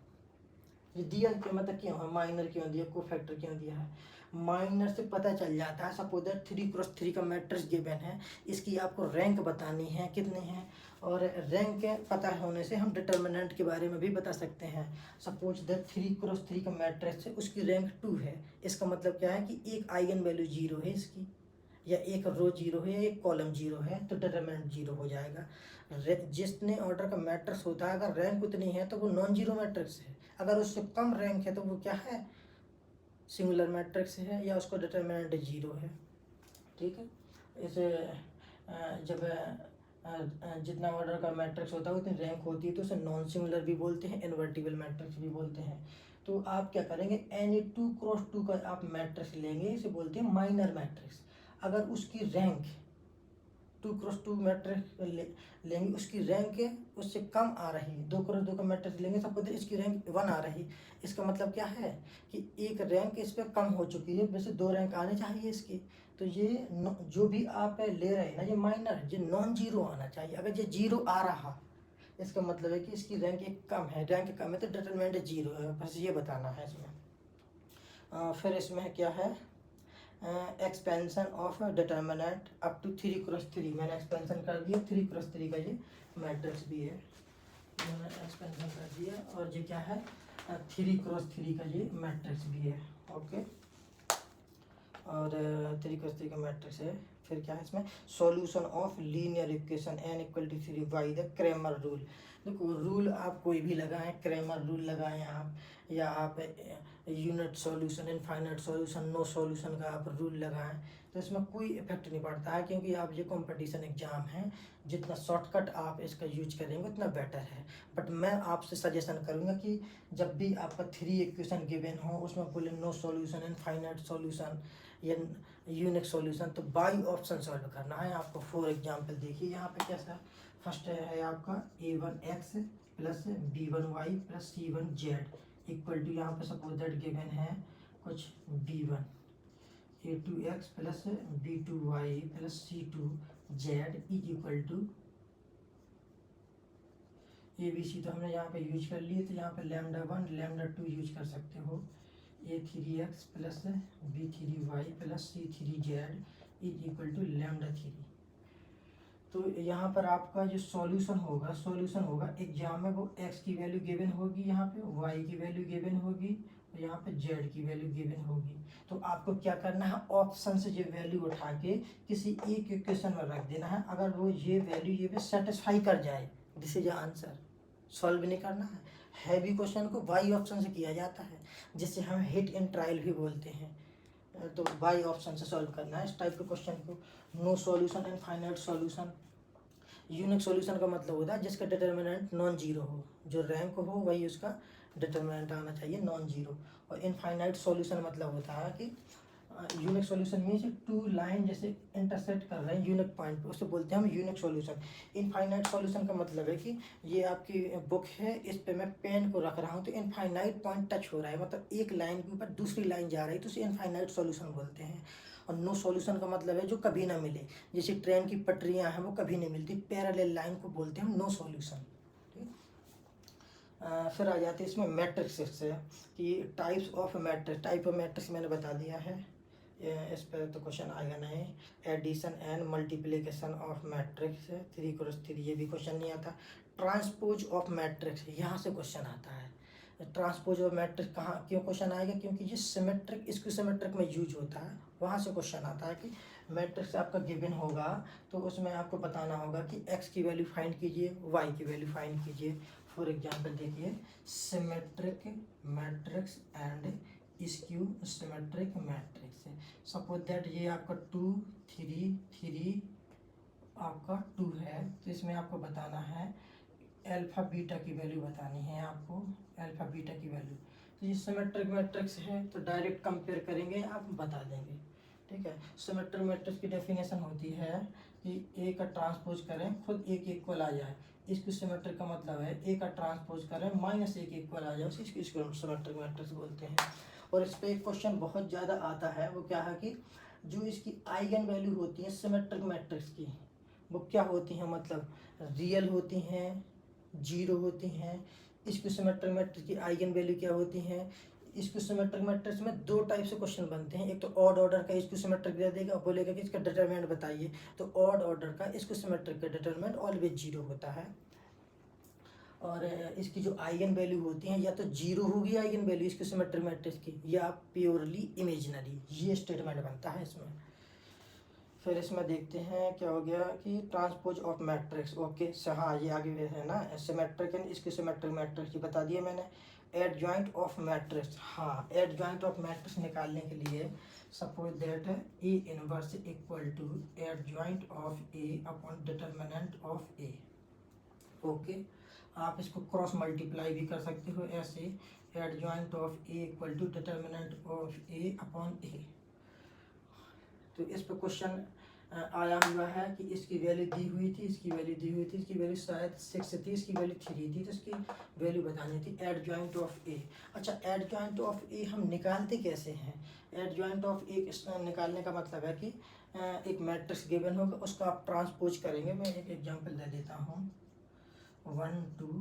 ये दिया मतलब क्यों है? माइनर क्यों दिया, कोफैक्टर क्यों दिया है? माइनर से पता चल जाता है, सपोज दैट 3x3 का मैट्रिक्स गिवन है, इसकी आपको रैंक बतानी है कितने हैं, और रैंक पता होने से हम डिटर्मिनेंट के बारे में भी बता सकते हैं। सपोज दैट 3x3 का मैट्रिक्स है, उसकी रैंक 2 है, इसका मतलब क्या है कि एक आइगन वैल्यू 0 है इसकी, या एक रो 0 है, या एक कॉलम 0 है, तो डिटर्मिनेंट 0 हो जाएगा। जितने ऑर्डर का मैट्रिक्स होता है, अगर रैंक उतनी है तो वो नॉन जीरो मैट्रिक्स है, अगर उससे कम रैंक है तो वो क्या है? सिंगुलर मैट्रिक्स है, या उसको डिटर्मिनेंट 0 है, ठीक है। इसे जब जितना ऑर्डर का मैट्रिक्स होता है उतनी रैंक होती है तो उसे नॉन सिंगुलर भी बोलते हैं, इन्वर्टिबल मैट्रिक्स भी बोलते हैं। तो आप क्या करेंगे? एनी 2x2 का आप मैट्रिक्स लेंगे, इसे बोलते हैं माइनर मैट्रिक्स। अगर उसकी रैंक 2x2 मैट्रिक्स लेंगे, उसकी रैंक उससे कम आ रही, 2x2 का मैट्रिक्स लेंगे, सपोज इसकी रैंक 1 आ रही, इसका मतलब क्या है कि एक रैंक इस पर कम हो चुकी है, वैसे 2 रैंक आने चाहिए इसकी। तो ये जो भी आप ले रहे हैं ना, ये माइनर, ये नॉन जीरो आना चाहिए। अगर ये जीरो आ रहा, इसका मतलब है कि इसकी रैंक एक कम है, रैंक कम है तो डिटरमिनेंट जीरो है, बस ये बताना है इसमें। फिर इसमें क्या है, expansion of determinant up to 3x3, मैंने एक्सपेंशन कर दिया, 3x3 का ये मैट्रिक्स भी है, मैंने एक्सपेंशन कर दिया। और ये क्या है, 3x3 का ये मैट्रिक्स भी है, ओके। और 3x3 का मैट्रिक्स है। फिर क्या है इसमें, solution of linear equation n equal to 3 by the Cramer rule. देखो रूल आप कोई भी लगाएं, क्रेमर रूल लगाएं आप, या आप unit solution, infinite solution, no solution का आप रूल लगाएं, तो इसमें कोई इफेक्ट नहीं पड़ता है, क्योंकि आप ये कंपटीशन एग्जाम है, जितना शॉर्टकट आप इसका यूज करेंगे उतना बेटर है। बट मैं आपसे सजेशन करूँगा कि जब भी आपका 3 इक्वेशन गिवन हो, उसमें बोले नो सॉल्यूशन, इनफाइनाइट सॉल्यूशन या यूनिक सॉल्यूशन, तो बाई ऑप्शन सॉल्व करना है आपको। फॉर एग्जांपल देखिए यहाँ पे कैसा, फर्स्ट है आपका a1x plus b1y plus c1z equal to, यहाँ पे सपोज दैट गिवन है कुछ b1, a2x plus b2y plus c2z is equal to ABC, तो हमने यहाँ पे यूज कर लिए, तो यहाँ पे λ1 λ2 यूज कर सकते हो, a3x plus b3y plus c3z is equal to λ3। तो यहाँ पर आपका जो सॉल्यूशन होगा एग्जाम में, वो x की वैल्यू गिवन होगी, यहाँ पे y की वैल्यू गिवन होगी, और यहाँ पे z की वैल्यू गिवन होगी। तो आपको क्या करना है, ऑप्शन से ये वैल्यू उठा के किसी एक इक्वेशन में रख देना है। अगर वो ये वैल्यू ये पे सेटिस्फाई कर जाए, दिस इज आंसर। सॉल्व नहीं करना है, हैवी क्वेश्चन को बाई ऑप्शन से किया जाता है, जिसे हम हिट इन ट्रायल भी बोलते हैं। तो बाई ऑप्शन से सॉल्व करना है इस टाइप के क्वेश्चन को। No solution, infinite solution. Unique solution का मतलब होता है जिसका डिटर्मिनेंट नॉन जीरो हो, जो रैंक हो वही उसका डिटर्मिनेंट आना चाहिए नॉन जीरो। और इनफाइनाइट सॉल्यूशन मतलब होता है कि unique solution means two line जैसे इंटरसेक्ट कर रहे हैं यूनिक पॉइंट पे, उससे बोलते हैं हम यूनिक सॉल्यूशन। इनफाइनाइट सॉल्यूशन का मतलब है कि ये आपकी बुक है, इस पे मैं पेन को रख रहा हूँ तो इनफाइनाइट पॉइंट टच हो रहा है, मतलब एक लाइन के ऊपर दूसरी लाइन जा रही है, तो उसे इनफाइनाइट सॉल्यूशन बोलते हैं। और नो सॉल्यूशन का मतलब है जो कभी ना मिले, जैसे ट्रेन की पटरियाँ हैं वो कभी नहीं मिलती, पैरेलल लाइन को बोलते हैं हम नो सॉल्यूशन। फिर आ जाते हैं इसमें मैट्रिक्स से, कि types of matrix. Type of matrix मैंने बता दिया है, इस पर तो क्वेश्चन आएगा नहीं। Addition and multiplication of matrix 3x3, ये भी क्वेश्चन नहीं आता। ट्रांसपोज ऑफ मैट्रिक्स, यहाँ से क्वेश्चन आता है। ट्रांसपोज ऑफ मैट्रिक्स कहाँ क्यों क्वेश्चन आएगा, क्योंकि ये सिमेट्रिक, इसको सिमेट्रिक में यूज होता है, वहाँ से क्वेश्चन आता है कि मैट्रिक्स आपका गिवन होगा तो उसमें आपको बताना होगा कि x की वैल्यू फाइंड कीजिए, y की वैल्यू फाइंड कीजिए। फॉर एग्जांपल देखिए, symmetric matrix and skew symmetric matrix. Suppose that ये आपका 2 3 3 आपका 2 है, तो इसमें आपको बताना है अल्फा बीटा की वैल्यू बतानी है आपको, अल्फा बीटा की वैल्यू। तो ये सिमेट्रिक मैट्रिक्स है तो डायरेक्ट कंपेयर करेंगे, आप बता देंगे, ठीक है। सिमेट्रिक मैट्रिक्स की डेफिनेशन होती है कि ए का ट्रांसपोज करें खुद एक इक्वल आ जाए, इसको सिमेट्रिक का मतलब है ए का ट्रांसपोज करें माइनस एक इक्वल आ जाए, इसको सिमेट्रिक मैट्रिक्स बोलते हैं। और इस पर एक क्वेश्चन बहुत ज़्यादा आता है, वो क्या है कि जो इसकी आइगन वैल्यू होती है सिमेट्रिक मैट्रिक्स की, वो क्या होती हैं, मतलब रियल होती हैं, जीरो होती हैं। इसको सिमेट्रिक मैट्रिक्स की आइगन वैल्यू क्या होती हैं। इसको सिमेट्रिक मैट्रिक्स में दो टाइप से क्वेश्चन बनते हैं, एक तो ऑड ऑर्डर का इसको सिमेट्रिक दे देगा, बोलेगा कि इसका डिटरमिनेंट बताइए, तो ऑड ऑर्डर का इसको सिमेट्रिक का डिटरमिनेंट ऑलवेज जीरो होता है। और इसकी जो आइगन वैल्यू होती हैं या तो जीरो होगी आइगन वैल्यू इसकी सिमेट्रिक मैट्रिक्स की, या प्योरली इमेजिनरी, ये स्टेटमेंट बनता है इसमें। फिर इसमें देखते हैं क्या हो गया कि ट्रांसपोज ऑफ मैट्रिक्स, ओके हाँ ये आगे है ना, सिमेट्रिक एंड इसकी सिमेट्रिक मैट्रिक्स की बता दिए मैंने। एडजॉइंट ऑफ मैट्रिक्स, हाँ एडजॉइंट ऑफ मैट्रिक्स निकालने के लिए suppose that A inverse equal to adjoint of A upon determinant of A, okay. आप इसको क्रॉस मल्टीप्लाई भी कर सकते हो ऐसे, adjoint of A equal to determinant of A upon A. तो इस पर क्वेश्चन आया हुआ है कि इसकी वैल्यू दी हुई थी, इसकी वैल्यू दी हुई थी, इसकी वैल्यू शायद 6 थी, इसकी वैल्यू 3 थी, तो इसकी वैल्यू बतानी थी एडजॉइंट ऑफ ए। अच्छा, एडजॉइंट ऑफ ए हम निकालते कैसे हैं? एडजॉइंट ऑफ ए निकालने का मतलब है कि एक मैट्रिक्स गिवन होगा, उसका आप ट्रांसपोज करेंगे। मैं एक एग्जांपल दे देता हूँ, 1 2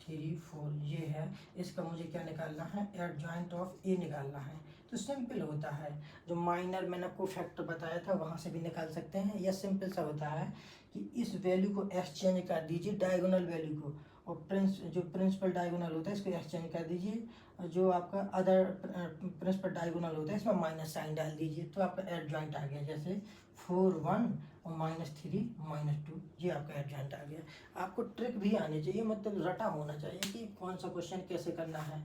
3 4 ये है, इसका मुझे क्या निकालना है? एडजॉइंट ऑफ ए निकालना है। तो सिंपल होता है, जो माइनर मैंने आपको फैक्टर बताया था वहाँ से भी निकाल सकते हैं, या सिंपल सा होता है कि इस वैल्यू को एक्सचेंज कर दीजिए डायगोनल वैल्यू को, और जो प्रिंसिपल डायगोनल होता है इसको एक्सचेंज कर दीजिए, और जो आपका अदर प्रिंसिपल डायगोनल होता है इसमें माइनस साइन डाल दीजिए, तो आपका एडजॉइंट आ गया। जैसे 4 1 और -3 -2, ये आपका एडजॉइंट आ गया। आपको ट्रिक भी आनी चाहिए, मतलब रटा होना चाहिए कि कौन सा क्वेश्चन कैसे करना है।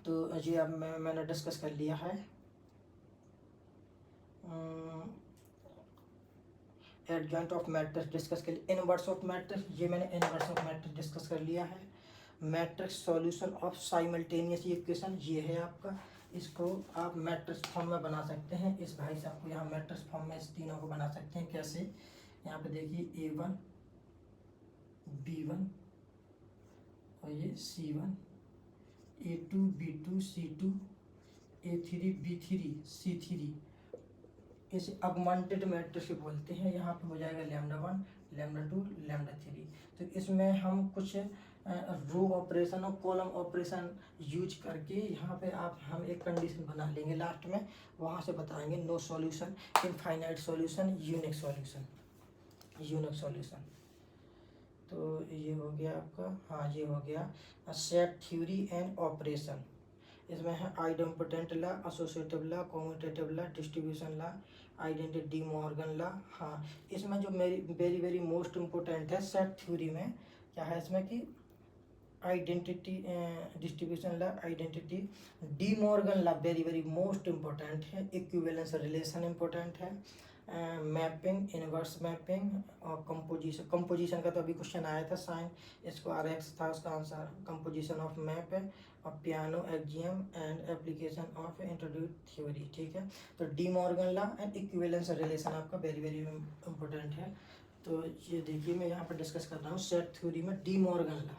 तो जी अब मैंने डिस्कस कर लिया है एडजॉइंट ऑफ मैट्रिक्स डिस्कस कर लिया। इनवर्स ऑफ मैट्रिक्स, ये मैंने इनवर्स ऑफ मैट्रिक्स डिस्कस कर लिया है। Matrix solution of simultaneous equation, ये है आपका, इसको आप मैट्रिक्स फॉर्म में बना सकते हैं। इस भाई साहब को यहाँ मैट्रिक्स फॉर्म में इस तीनों को बना सकते हैं। कैसे? यहाँ पे देखिए A1 B1 और ये C1, A2 B2 C2, A3 B3 C3, इसे अगमेंटेड मैट्रिक्स बोलते हैं। यहाँ पे हो जाएगा λ1 λ2 λ3। तो इसमें हम कुछ रो ऑपरेशन और कॉलम ऑपरेशन यूज करके यहाँ पे हम एक कंडीशन बना लेंगे लास्ट में, वहाँ से बताएंगे no solution, infinite solution, unique solution, unique solution. तो ये हो गया आपका, हाँ ये हो गया सेट थ्योरी एंड ऑपरेशन। इसमें है idempotent law, associative law, commutative law, distribution law, identity De Morgan law. हाँ, इसमें जो मेरी वेरी वेरी मोस्ट इम्पोर्टेंट है सेट थ्योरी में, क्या है इसमें कि identity distribution law, identity De Morgan law very very most important है, इक्विवेलेंस रिलेशन इम्पोर्टेंट है, मैपिंग, इनवर्स मैपिंग और कंपोजिशन। कंपोजिशन का तो अभी क्वेश्चन आया था साइन, इसको RX था उसका आंसर, कंपोजिशन ऑफ मैप है, और piano axiom and application of introduce theory. ठीक है, तो De Morgan law and equivalence relation आपका वेरी वेरी इम्पोर्टेंट है। तो ये देखिए मैं यहाँ पर डिस्कस कर रहा हूँ सेट थ्योरी में De Morgan law,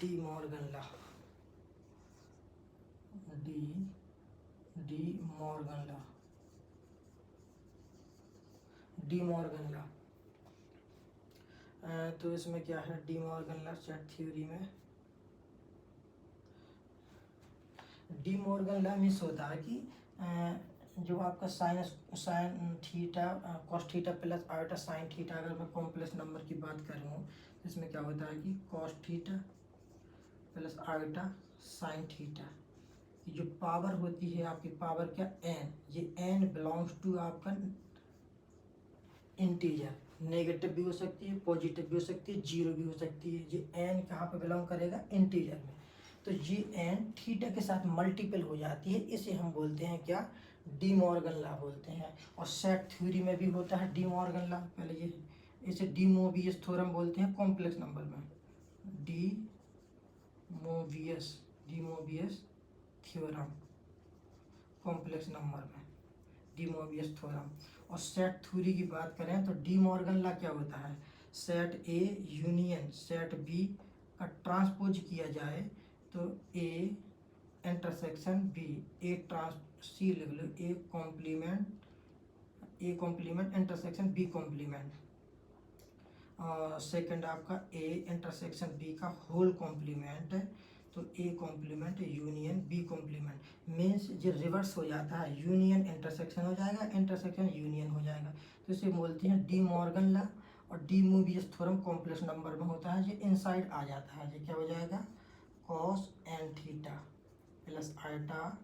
De Morgan law, De Morgan law, De Morgan law. तो इसमें क्या है De Morgan law set theory में? डी मॉर्गन लॉ मीन्स होता है कि जो आपका sine theta cos theta plus iota sine theta, अगर मैं कॉम्प्लेक्स नंबर की बात करूँ तो इसमें क्या होता है कि cos theta plus iota sine theta, जो पावर होती है आपकी, पावर क्या n, ये n बिलोंग्स टू आपका इंटीजर, नेगेटिव भी हो सकती है, पॉजिटिव भी हो सकती है, जीरो भी हो सकती है। ये n कहाँ पे बिलोंग करेगा? इंटीजर में। तो ये n थीटा के साथ मल्टीपल हो जाती है, इसे हम बोलते हैं क्या? डी मॉर्गन लॉ बोलते हैं। और सेट थ्योरी में भी होता है डी मॉर्गन लॉ। पहले ये इसे डी मोबियस थ्योरम बोलते हैं कॉम्प्लेक्स नंबर में, D Mobius theorem complex number में, डी मोबियस थ्योरम। और सेट थ्योरी की बात करें तो डी मॉर्गन लॉ क्या होता है? Set A union set B का ट्रांसपोज किया जाए तो A intersection B, A C लिख लो, A complement intersection B complement, और सेकंड आपका ए इंटरसेक्शन बी का होल कॉम्प्लीमेंट, तो A complement union B complement. Means जो रिवर्स हो जाता है, यूनियन इंटरसेक्शन हो जाएगा, इंटरसेक्शन यूनियन हो जाएगा। तो इसे बोलते हैं डी मॉर्गन लॉ। और D Mobius theorem complex number में होता है, ये इनसाइड आ जाता है, ये क्या हो जाएगा? Cos n theta plus iota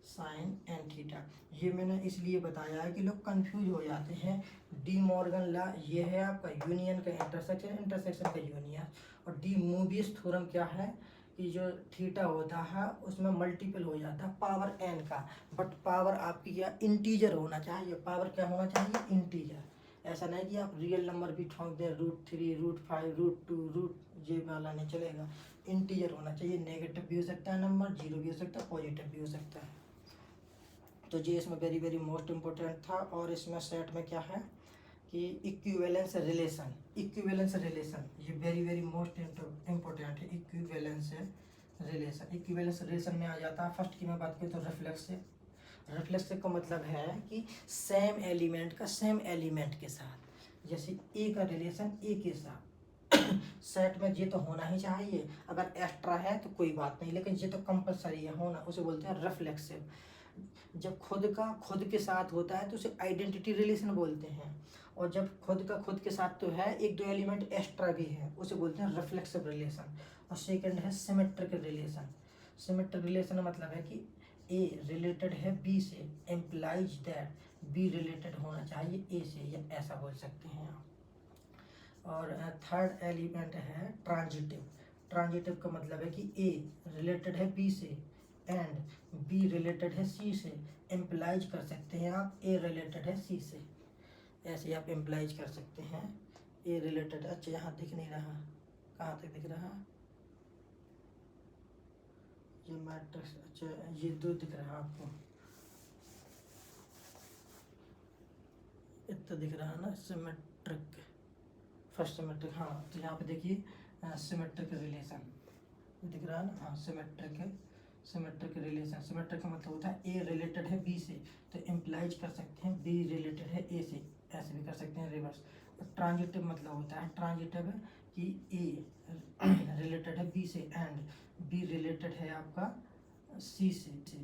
sine n theta. ये मैंने इसलिए बताया है कि लोग कंफ्यूज हो जाते हैं। डी मॉर्गन लॉ ये है आपका यूनियन का इंटरसेक्शन, इंटरसेक्शन का यूनियन। और डी मोबियस थ्योरम क्या है कि जो थीटा होता है उसमें मल्टीपल हो जाता है पावर एन का, बट पावर आपकी क्या? इंटीजर होना चाहिए। पावर क्या होना चाहिए? इंटीजर। ऐसा नहीं कि आप रियल नंबर भी ठोंक दें, √3 √5 √2 ये वाला नहीं चलेगा, इंटीजर होना चाहिए। नेगेटिव भी हो सकता है नंबर, जीरो भी हो सकता है, पॉजिटिव भी हो सकता है। तो ये इसमें वेरी वेरी मोस्ट इम्पोर्टेंट था। और इसमें सेट में क्या है कि इक्विवेलेंस रिलेशन, इक्विवेलेंस रिलेशन ये वेरी वेरी मोस्ट इम्पोर्टेंट है। इक्विवेलेंस रिलेशन, इक्विवेलेंस रिलेशन में आ जाता है फर्स्ट की मैं बात करूँ तो रिफ्लेक्स से। रिफ्लेक्स का मतलब है कि सेम एलिमेंट का सेम एलिमेंट के साथ, जैसे ए का रिलेशन ए के साथ सेट में ये तो होना ही चाहिए, अगर एक्स्ट्रा है तो कोई बात नहीं, लेकिन ये तो कंपलसरी है होना, उसे बोलते हैं रिफ्लेक्सिव। जब खुद का खुद के साथ होता है तो उसे आइडेंटिटी रिलेशन बोलते हैं, और जब खुद का खुद के साथ तो है, एक दो एलिमेंट एक्स्ट्रा भी है, उसे बोलते हैं रिफ्लेक्सिव रिलेशन। और सेकंड है सिमेट्रिक रिलेशन। सिमेट्रिक रिलेशन का मतलब है कि ए रिलेटेड है बी से, एम्प्लाइज दैट बी रिलेटेड होना चाहिए ए से, या ऐसा बोल सकते हैं आप। और थर्ड एलिमेंट है ट्रांजिटिव। ट्रांजिटिव का मतलब है कि ए रिलेटेड है बी से एंड बी रिलेटेड है सी से, एम्प्लाइज कर सकते हैं आप ए रिलेटेड है सी से, ऐसे आप एम्प्लाइज कर सकते हैं ए रिलेटेड। अच्छा यहाँ दिख नहीं रहा, कहाँ तक दिख रहा, ये मैट्रिक्स, अच्छा ये दो दिख रहा है आपको, इतना दिख रहा है ना सिमेट्रिक, फर्स्ट सिमेट्रिक। हाँ तो यहाँ पे देखिए सिमेट्रिक रिलेशन दिख रहा है ना, हाँ सिमेट्रिक है, सिमेट्रिक रिलेशन। सिमेट्रिक का मतलब होता है ए रिलेटेड है बी से, तो इम्प्लाइज कर सकते हैं बी रिलेटेड है ए से, ऐसे भी कर सकते हैं रिवर्स। और ट्रांजिटिव मतलब होता है, ट्रांजिटिव है कि ए रिलेटेड है बी से एंड बी रिलेटेड है आपका सी से।